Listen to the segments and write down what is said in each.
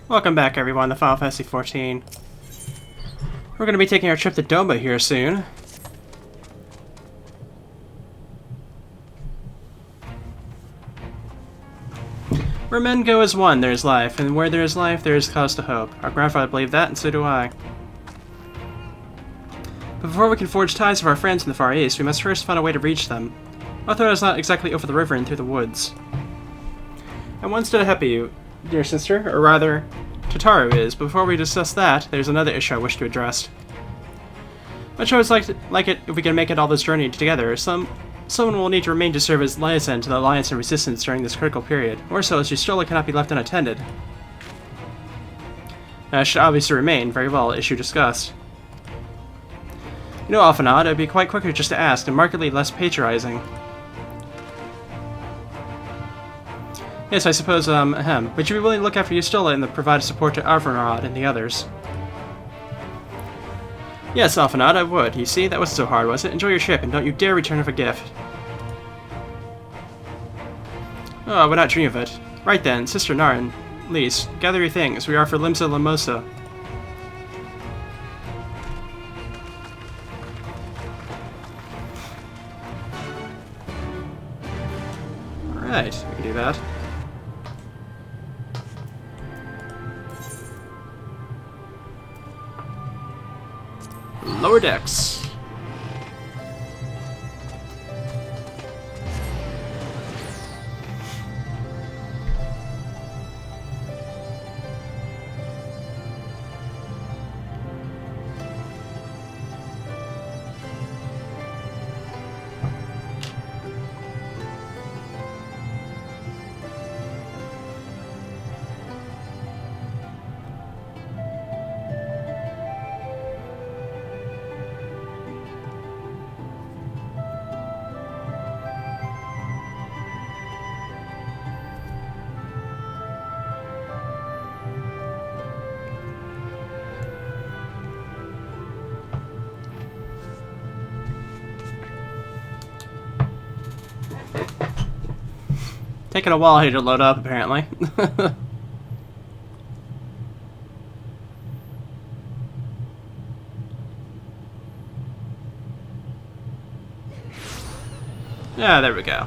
Welcome back, everyone, to Final Fantasy XIV. We're going to be taking our trip to Doma here soon. Where men go as one, there is life, and where there is life, there is cause to hope. Our grandfather believed that, and so do I. But before we can forge ties with our friends in the Far East, we must first find a way to reach them. Although it's not exactly over the river and through the woods. And one stood ahead of you, dear sister, or rather, Tataru is, but before we discuss that, there's another issue I wish to address. Much I would like it if we can make it all this journey together. Someone will need to remain to serve as liaison to the Alliance and Resistance during this critical period. More so, as Justrola cannot be left unattended. Should obviously remain. Very well, issue discussed. You know, Alphanod, it would be quite quicker just to ask, and markedly less patronizing. Yes, I suppose, would you be willing to look after Justrola and provide support to Alphanod and the others? Yes, Alphanod, I would. You see, that wasn't so hard, was it? Enjoy your ship, and don't you dare return with a gift. Oh, I would not dream of it. Right then, Sister Narin, Lise, gather your things. We are for Limsa Lamosa. Alright, we can do that. Lower decks. Taking a while here to load up, apparently. Yeah, there we go.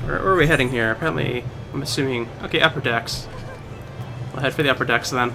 Where are we heading here? Apparently, I'm assuming... Okay, upper decks. We'll head for the upper decks then.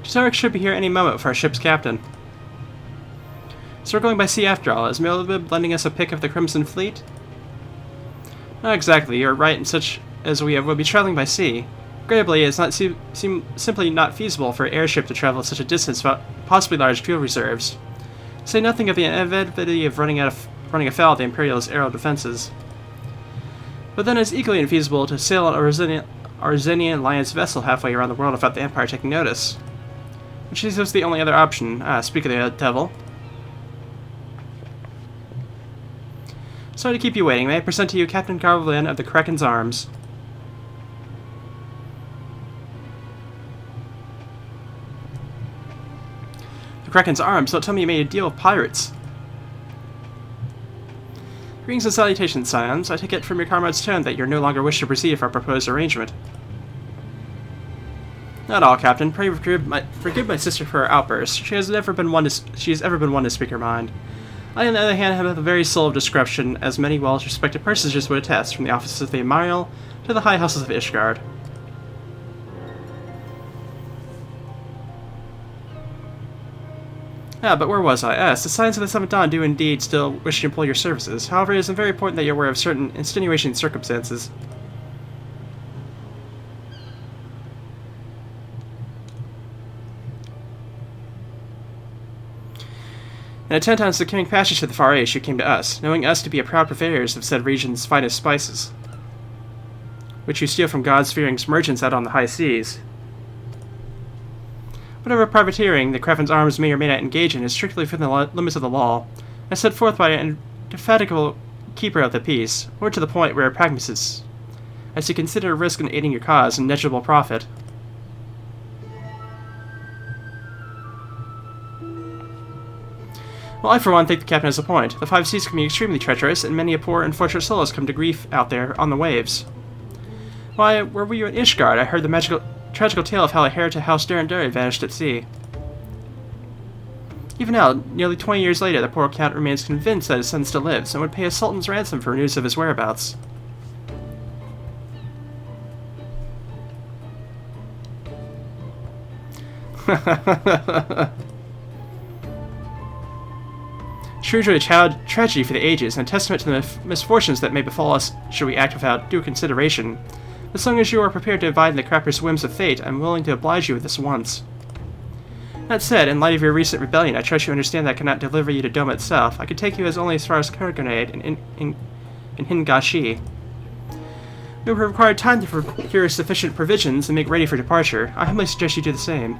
Tarek should be here any moment for our ship's captain. So we're going by sea after all. Is Milibib lending us a pick of the Crimson Fleet? Not exactly, you're right in such as we will be traveling by sea. Agreeably, it's not simply not feasible for an airship to travel such a distance without possibly large fuel reserves. To say nothing of the inevitability of running afoul of the Imperialist aerial defenses. But then it's equally infeasible to sail an Arzenian Alliance vessel halfway around the world without the Empire taking notice. Which is just the only other option. Speak of the devil. Sorry to keep you waiting. May I present to you Captain Garvelin of the Kraken's Arms. The Kraken's Arms? Don't tell me you made a deal with pirates. Greetings and salutations, scions. I take it from your comrade's tone that you no longer wish to proceed with our proposed arrangement. Not all, Captain. Pray forgive my sister for her outburst. She has ever been one to speak her mind. I, on the other hand, have a very soul of discretion, as many well-respected personages would attest, from the offices of the Amiral to the high houses of Ishgard. Ah, but where was I? Yes, the Scions of the Seventh Dawn do indeed still wish to employ your services. However, it is very important that you're aware of certain extenuating circumstances. In attempt on securing passage to the Far East, you came to us, knowing us to be a proud purveyors of said region's finest spices, which you steal from God-fearing merchants out on the high seas. Whatever privateering the Creffin's arms may or may not engage in is strictly within the limits of the law, as set forth by an indefatigable keeper of the peace, or to the point where pragmatists, as you consider risk in aiding your cause and negligible profit. Well, I for one think the captain has a point. The five seas can be extremely treacherous, and many a poor unfortunate soul has come to grief out there on the waves. Why, where were you in Ishgard? I heard the tragical tale of how a heir to House Duranduri vanished at sea. Even now, nearly 20 years later, the poor count remains convinced that his son still lives, and would pay a sultan's ransom for news of his whereabouts. Truly a tragedy for the ages, and a testament to the misfortunes that may befall us should we act without due consideration. As long as you are prepared to abide in the capricious whims of fate, I am willing to oblige you with this once. That said, in light of your recent rebellion, I trust you understand that I cannot deliver you to Doma itself. I could take you only as far as Kurganade in Hingashi. We would require time to procure sufficient provisions and make ready for departure. I humbly suggest you do the same.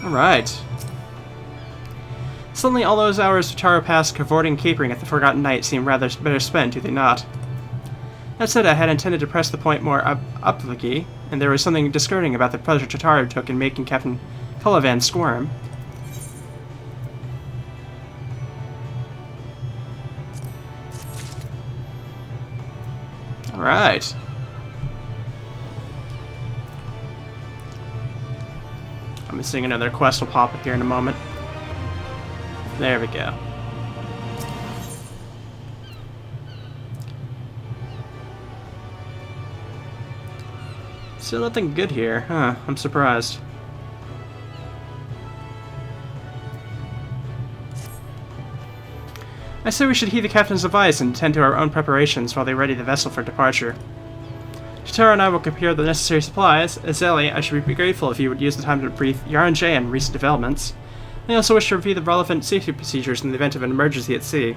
Alright. Suddenly all those hours Taro passed cavorting and capering at the Forgotten Night seemed rather better spent, do they not? That said, I had intended to press the point more obligatory, and there was something disconcerting about the pleasure Taro took in making Captain Calivan squirm. Alright. I'm missing another quest will pop up here in a moment. There we go. Still nothing good here, huh? I'm surprised. I say we should heed the captain's advice and tend to our own preparations while they ready the vessel for departure. Tara and I will prepare the necessary supplies. As Ellie, I should be grateful if you would use the time to brief Yarn-J on recent developments. I also wish to review the relevant safety procedures in the event of an emergency at sea.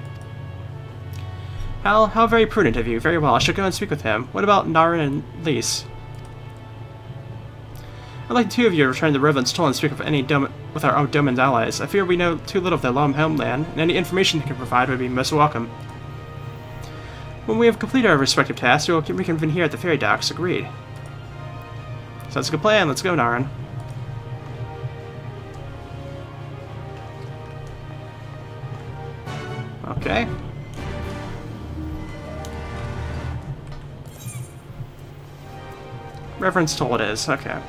Hal, how very prudent of you. Very well, I shall go and speak with him. What about Naren and Lise? I'd like the two of you to return to Riven's Toll and speak with with our own Doman's allies. I fear we know too little of their long homeland, and any information you can provide would be most welcome. When we have completed our respective tasks, we will reconvene here at the ferry docks. Agreed. So that's a good plan. Let's go, Naren. Okay. Reverend's Toll it is. Okay.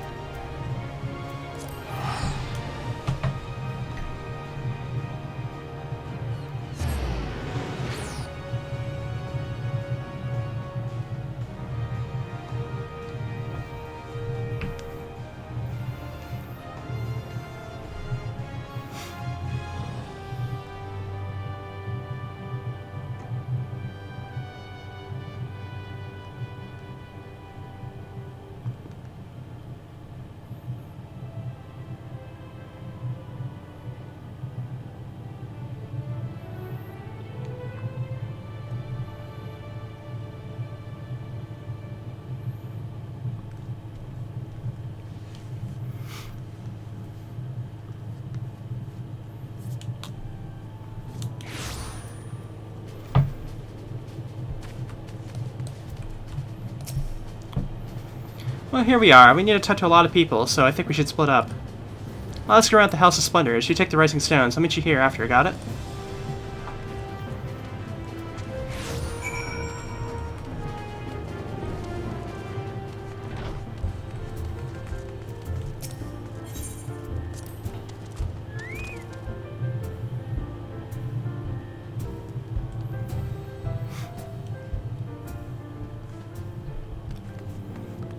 Well, here we are. We need to talk to a lot of people, so I think we should split up. I'll ask around the House of Splendors. You take the Rising Stones. I'll meet you here after, got it?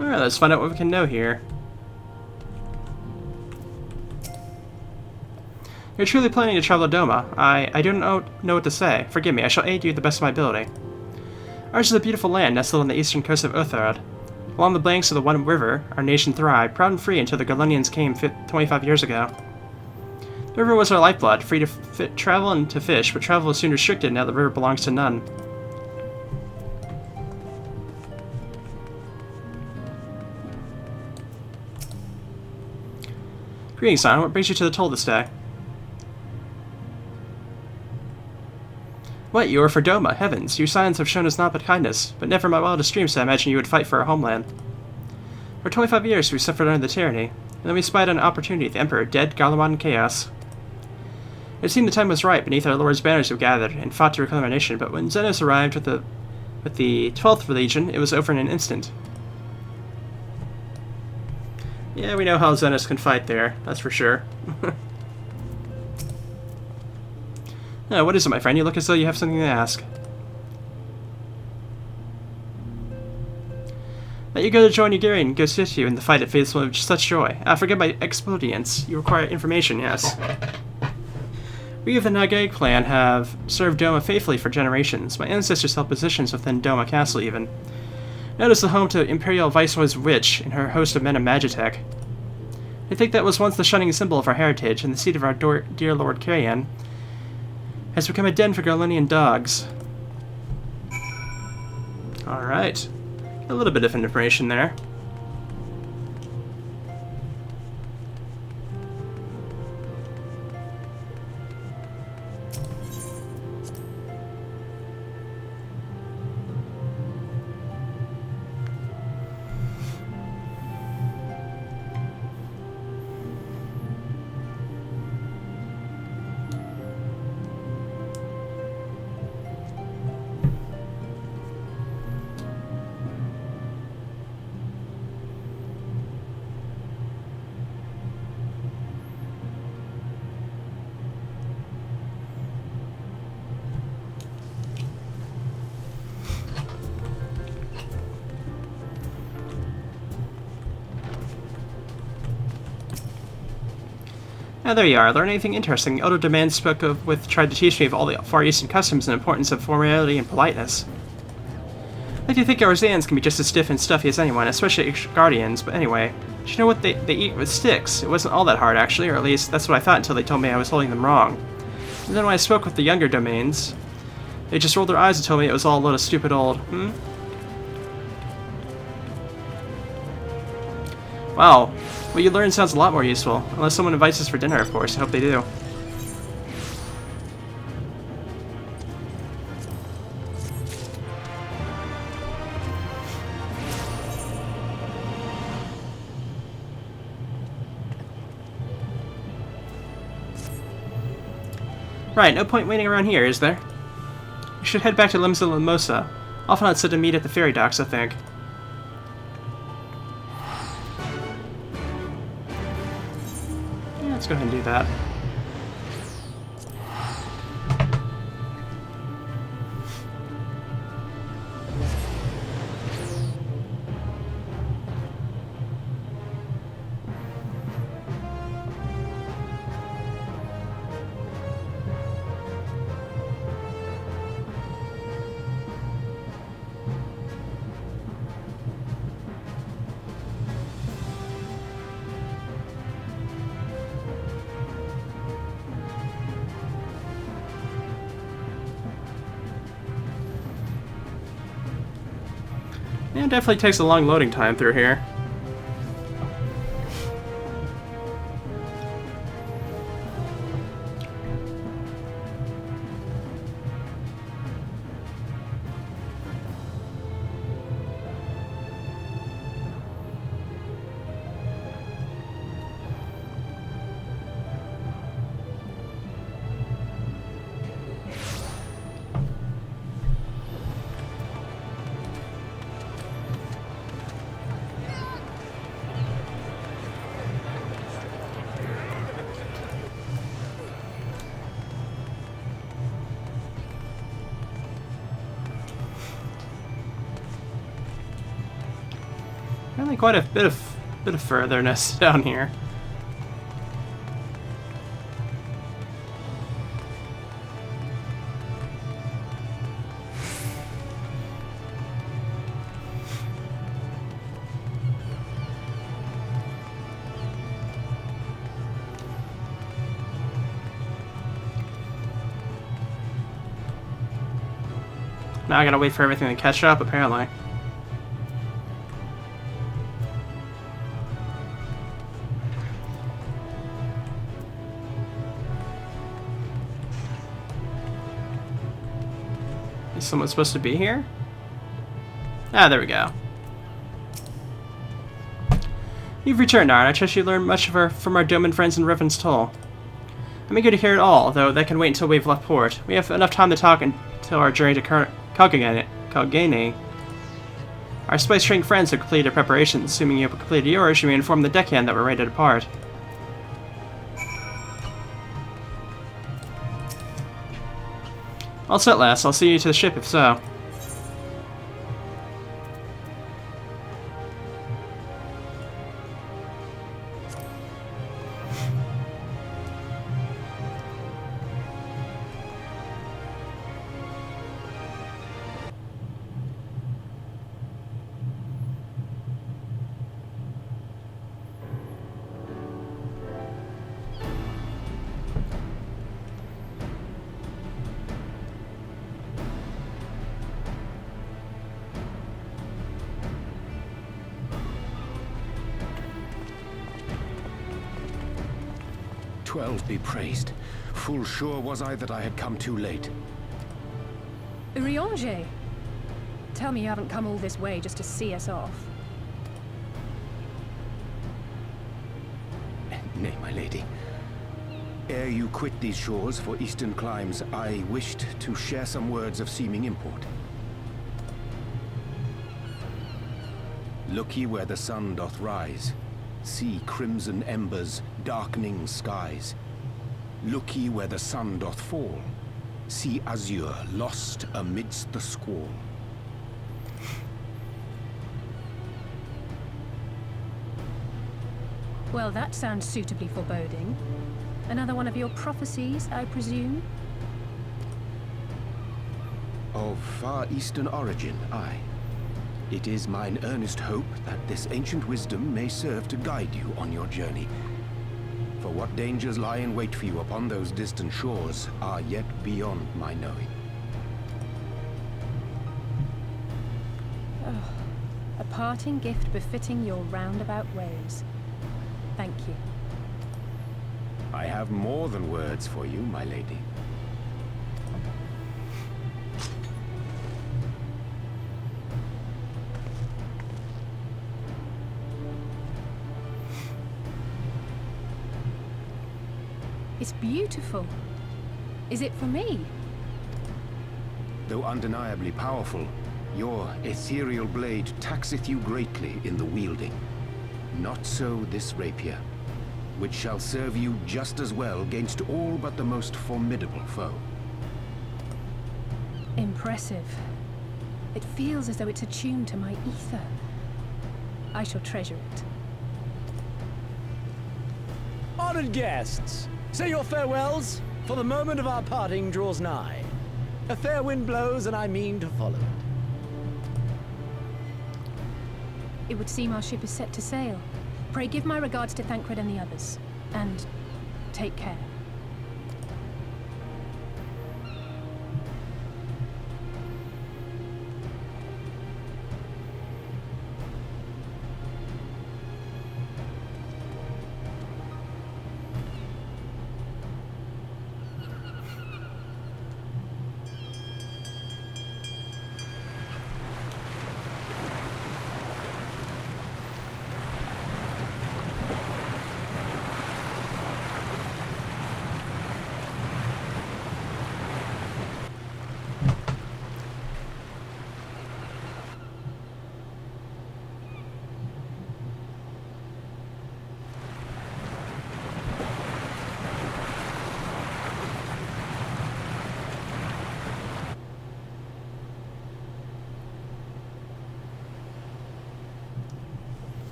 Alright, let's find out what we can know here. You're truly planning to travel to Doma. I don't know what to say. Forgive me, I shall aid you the best of my ability. Ours is a beautiful land nestled on the eastern coast of Utharad. Along the banks of the One River, our nation thrived, proud and free until the Galunians came 25 years ago. The river was our lifeblood, free to travel and to fish, but travel was soon restricted now the river belongs to none. Greetings, son. What brings you to the toll this day? What, you are for Doma? Heavens, your signs have shown us naught but kindness, but never in my wildest dreams did I imagine you would fight for our homeland. For 25 years we suffered under the tyranny, and then we spied on an opportunity, the Emperor dead, Garlemald in chaos. It seemed the time was right, beneath our Lord's banners we gathered, and fought to reclaim our nation, but when Xenos arrived with the 12th Legion, it was over in an instant. Yeah, we know how Xenos can fight there, that's for sure. What is it, my friend? You look as though you have something to ask. Let you go to join Ugarian and go sit you in the fight at Faithful with such joy. Forget my expedients. You require information, yes. We of the Nagaic clan have served Doma faithfully for generations. My ancestors held positions within Doma Castle, even. Notice the home to Imperial Viceroy's witch and her host of men of Magitech. I think that was once the shining symbol of our heritage, and the seat of our dear Lord Karian has become a den for Garlunian dogs. Alright. A little bit of information there. There you are. Learn anything interesting. Elder Demand spoke of tried to teach me of all the Far Eastern customs and importance of formality and politeness. I like to think our Zans can be just as stiff and stuffy as anyone, especially Guardians, but anyway. Do you know what they eat with sticks? It wasn't all that hard, actually, or at least that's what I thought until they told me I was holding them wrong. And then when I spoke with the younger domains, they just rolled their eyes and told me it was all a load of stupid old, Wow. What you learned sounds a lot more useful. Unless someone invites us for dinner, of course. I hope they do. Right, no point waiting around here, is there? We should head back to Limsa Limosa. Alphonse said to meet at the ferry docks, I think. Let's go ahead and do that. Yeah, it definitely takes a long loading time through here. certainly quite a bit of furtherness down here. Now I gotta wait for everything to catch up, apparently. Is someone supposed to be here? Ah, there we go. You've returned, Arn. I trust you learned much from our Doman friends in Revan's Toll. I'm eager to hear it all, though that can wait until we've left port. We have enough time to talk until our journey to Kalgene. Our spice-trained friends have completed their preparations. Assuming you have completed yours, you may inform the deckhand that we're ready to depart. All set, lass. I'll see you to the ship if so. XII be praised. Full sure was I that I had come too late. Urianger! Tell me you haven't come all this way just to see us off. Nay, my lady. Ere you quit these shores for eastern climes, I wished to share some words of seeming import. Look ye where the sun doth rise. See crimson embers, darkening skies. Look ye where the sun doth fall. See azure lost amidst the squall. Well, that sounds suitably foreboding. Another one of your prophecies, I presume? Of far eastern origin, aye. It is mine earnest hope that this ancient wisdom may serve to guide you on your journey. For what dangers lie in wait for you upon those distant shores are yet beyond my knowing. Oh, a parting gift befitting your roundabout ways. Thank you. I have more than words for you, my lady. It's beautiful. Is it for me? Though undeniably powerful, your ethereal blade taxeth you greatly in the wielding. Not so this rapier, which shall serve you just as well against all but the most formidable foe. Impressive. It feels as though it's attuned to my ether. I shall treasure it. Honored guests, say your farewells, for the moment of our parting draws nigh. A fair wind blows, and I mean to follow it. It would seem our ship is set to sail. Pray give my regards to Thancred and the others. And take care.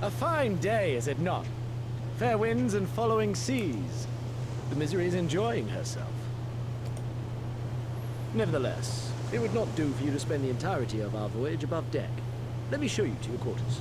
A fine day, is it not? Fair winds and following seas. The Misery is enjoying herself. Nevertheless, it would not do for you to spend the entirety of our voyage above deck. Let me show you to your quarters.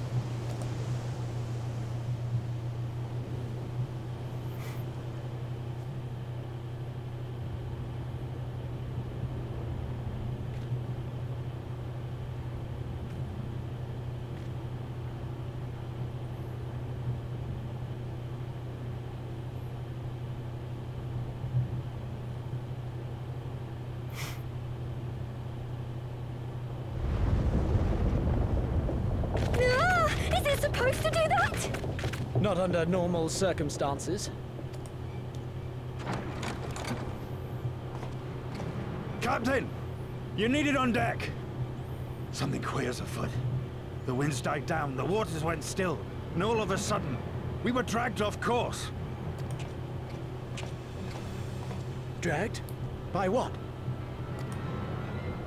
Is it supposed to do that? Not under normal circumstances. Captain! You're needed on deck! Something queer's afoot. The winds died down, the waters went still, and all of a sudden, we were dragged off course. Dragged? By what?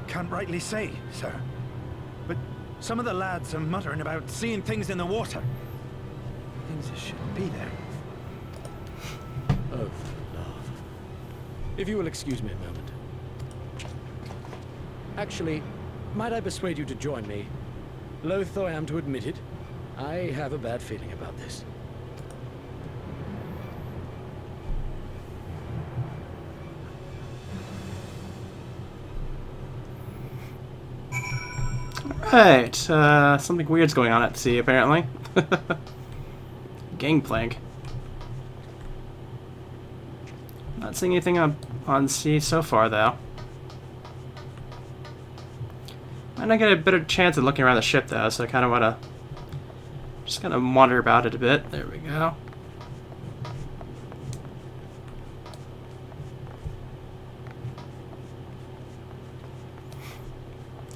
Can't rightly say, sir. But some of the lads are muttering about seeing things in the water. Things that shouldn't be there. Oh, love. If you will excuse me a moment. Actually, might I persuade you to join me? Loath though I am to admit it, I have a bad feeling about this. Right, something weird's going on at sea, apparently. Gangplank. Not seeing anything on sea so far, though. Might not get a better chance of looking around the ship, though, so I kind of want to just kind of wander about it a bit. There we go.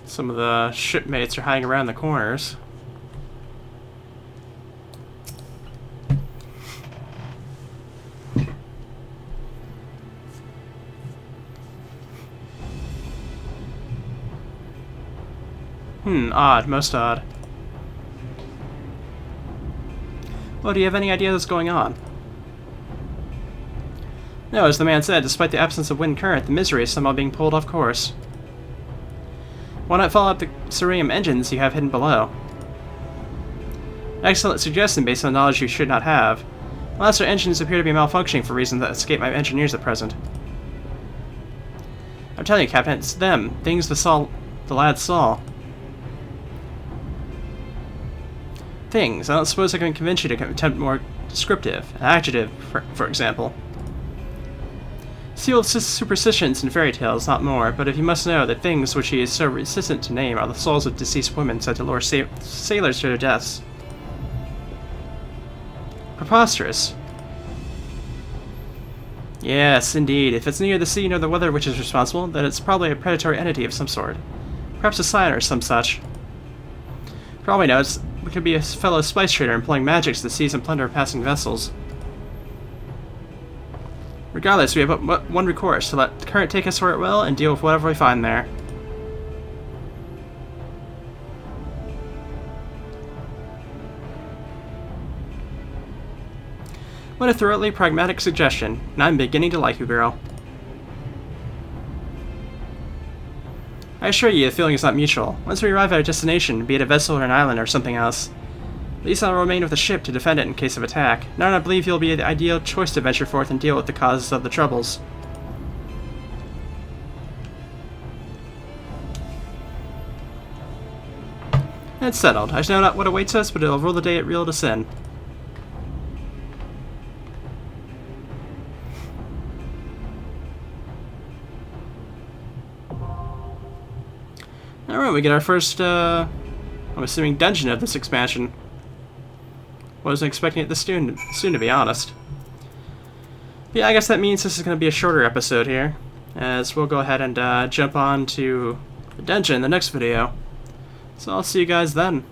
Some of the shipmates are hiding around the corners. Odd. Most odd. Well, do you have any idea what's going on? No, as the man said, despite the absence of wind current, the Misery is somehow being pulled off course. Why not follow up the cerium engines you have hidden below? Excellent suggestion based on knowledge you should not have. Alas, our engines appear to be malfunctioning for reasons that escape my engineers at present. I'm telling you, Captain, it's them. Things the lads saw. Things. I don't suppose I can convince you to attempt more descriptive. An adjective, for example. Sealed superstitions and fairy tales, not more, but if you must know, the things which he is so resistant to name are the souls of deceased women said to lure sailors to their deaths. Preposterous. Yes, indeed. If it's neither the sea nor the weather which is responsible, then it's probably a predatory entity of some sort. Perhaps a sign or some such. For all we know, it could be a fellow spice trader employing magics to seize and plunder passing vessels. Regardless, we have but one recourse, to let the current take us where it will and deal with whatever we find there. What a thoroughly pragmatic suggestion, and I'm beginning to like you, girl. I assure you, the feeling is not mutual. Once we arrive at our destination, be it a vessel or an island or something else, at least I'll remain with the ship to defend it in case of attack. Now I believe you'll be the ideal choice to venture forth and deal with the causes of the troubles. It's settled. I know not what awaits us, but it'll rule the day it reeled us in. Alright, we get our first, I'm assuming, dungeon of this expansion. Wasn't expecting it this soon, to be honest. But yeah, I guess that means this is going to be a shorter episode here, as we'll go ahead and jump on to the dungeon in the next video. So I'll see you guys then.